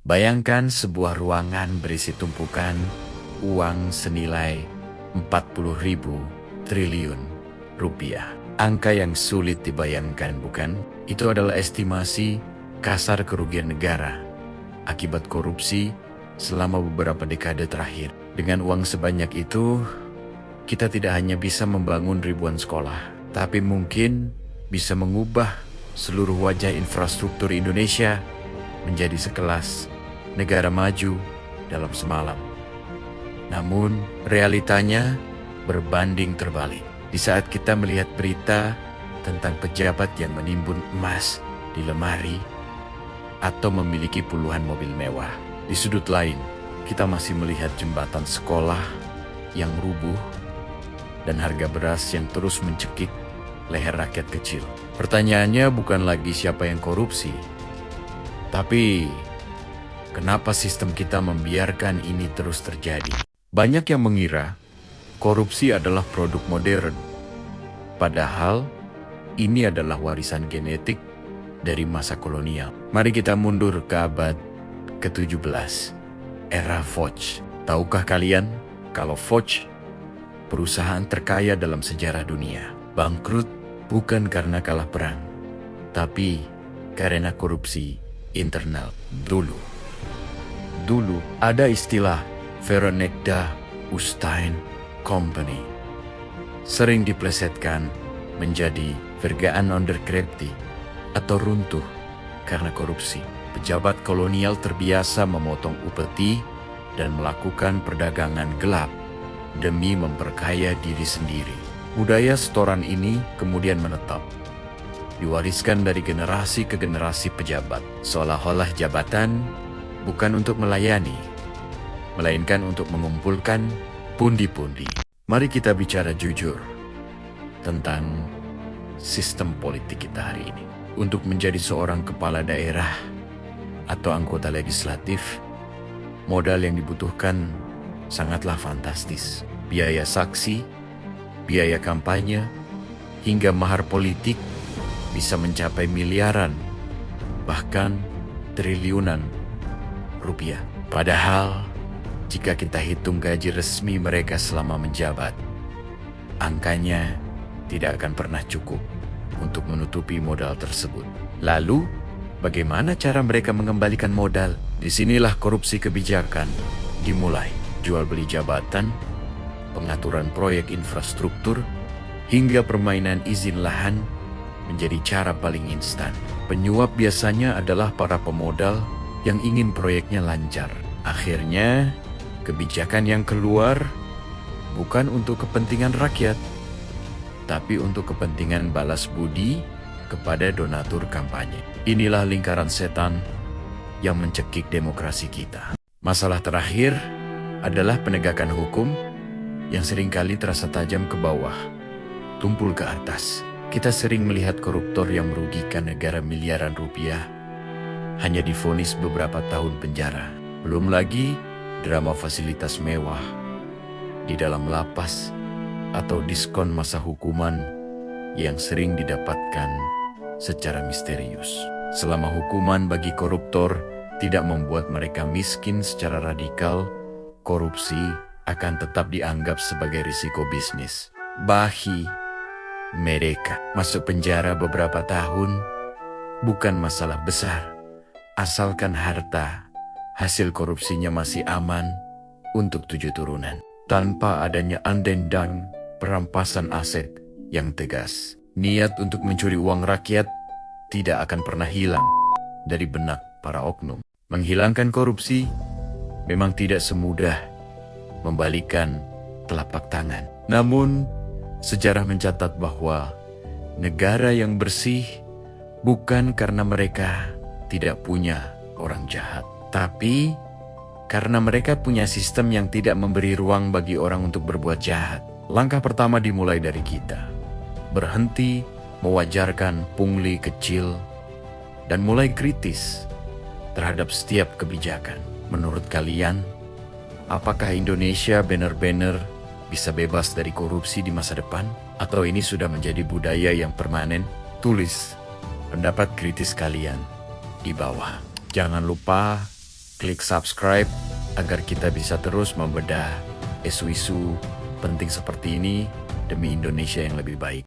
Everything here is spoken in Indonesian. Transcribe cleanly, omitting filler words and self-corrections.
Bayangkan sebuah ruangan berisi tumpukan uang senilai 40.000 triliun rupiah. Angka yang sulit dibayangkan, bukan? Itu adalah estimasi kasar kerugian negara akibat korupsi selama beberapa dekade terakhir. Dengan uang sebanyak itu, kita tidak hanya bisa membangun ribuan sekolah, tapi mungkin bisa mengubah seluruh wajah infrastruktur Indonesia menjadi sekelas negara maju dalam semalam. Namun, realitanya berbanding terbalik. Di saat kita melihat berita tentang pejabat yang menimbun emas di lemari atau memiliki puluhan mobil mewah, di sudut lain, kita masih melihat jembatan sekolah yang rubuh dan harga beras yang terus mencekik leher rakyat kecil. Pertanyaannya bukan lagi siapa yang korupsi, tapi kenapa sistem kita membiarkan ini terus terjadi? Banyak yang mengira korupsi adalah produk modern, padahal ini adalah warisan genetik dari masa kolonial. Mari kita mundur ke abad ke-17, era Foch. Tahukah kalian kalau Foch, perusahaan terkaya dalam sejarah dunia, bangkrut bukan karena kalah perang, tapi karena korupsi internal. Dulu ada istilah Verenigde Oost-Indische Company, sering diplesetkan menjadi Vergaan onderkrepti atau runtuh karena korupsi. Pejabat kolonial terbiasa memotong upeti dan melakukan perdagangan gelap demi memperkaya diri sendiri. Budaya setoran ini kemudian menetap, diwariskan dari generasi ke generasi pejabat, seolah-olah jabatan bukan untuk melayani, melainkan untuk mengumpulkan pundi-pundi. Mari kita bicara jujur tentang sistem politik kita hari ini. Untuk menjadi seorang kepala daerah atau anggota legislatif, modal yang dibutuhkan sangatlah fantastis. Biaya saksi, biaya kampanye, hingga mahar politik bisa mencapai miliaran, bahkan triliunan rupiah. Padahal, jika kita hitung gaji resmi mereka selama menjabat, angkanya tidak akan pernah cukup untuk menutupi modal tersebut. Lalu, bagaimana cara mereka mengembalikan modal? Disinilah korupsi kebijakan dimulai. Jual beli jabatan, pengaturan proyek infrastruktur, hingga permainan izin lahan menjadi cara paling instan. Penyuap biasanya adalah para pemodal yang ingin proyeknya lancar. Akhirnya, kebijakan yang keluar bukan untuk kepentingan rakyat, tapi untuk kepentingan balas budi kepada donatur kampanye. Inilah lingkaran setan yang mencekik demokrasi kita. Masalah terakhir adalah penegakan hukum yang seringkali terasa tajam ke bawah, tumpul ke atas. Kita sering melihat koruptor yang merugikan negara miliaran rupiah hanya divonis beberapa tahun penjara. Belum lagi drama fasilitas mewah di dalam lapas atau diskon masa hukuman yang sering didapatkan secara misterius. Selama hukuman bagi koruptor tidak membuat mereka miskin secara radikal, korupsi akan tetap dianggap sebagai risiko bisnis. Bagi mereka, masuk penjara beberapa tahun bukan masalah besar, asalkan harta hasil korupsinya masih aman untuk 7 turunan. Tanpa adanya undang-undang perampasan aset yang tegas, niat untuk mencuri uang rakyat tidak akan pernah hilang dari benak para oknum. Menghilangkan korupsi memang tidak semudah membalikan telapak tangan. Namun, sejarah mencatat bahwa negara yang bersih bukan karena mereka tidak punya orang jahat, tapi karena mereka punya sistem yang tidak memberi ruang bagi orang untuk berbuat jahat. Langkah pertama dimulai dari kita. Berhenti mewajarkan pungli kecil dan mulai kritis terhadap setiap kebijakan. Menurut kalian, apakah Indonesia benar-benar bisa bebas dari korupsi di masa depan? Atau ini sudah menjadi budaya yang permanen? Tulis pendapat kritis kalian di bawah. Jangan lupa klik subscribe agar kita bisa terus membedah isu-isu penting seperti ini demi Indonesia yang lebih baik.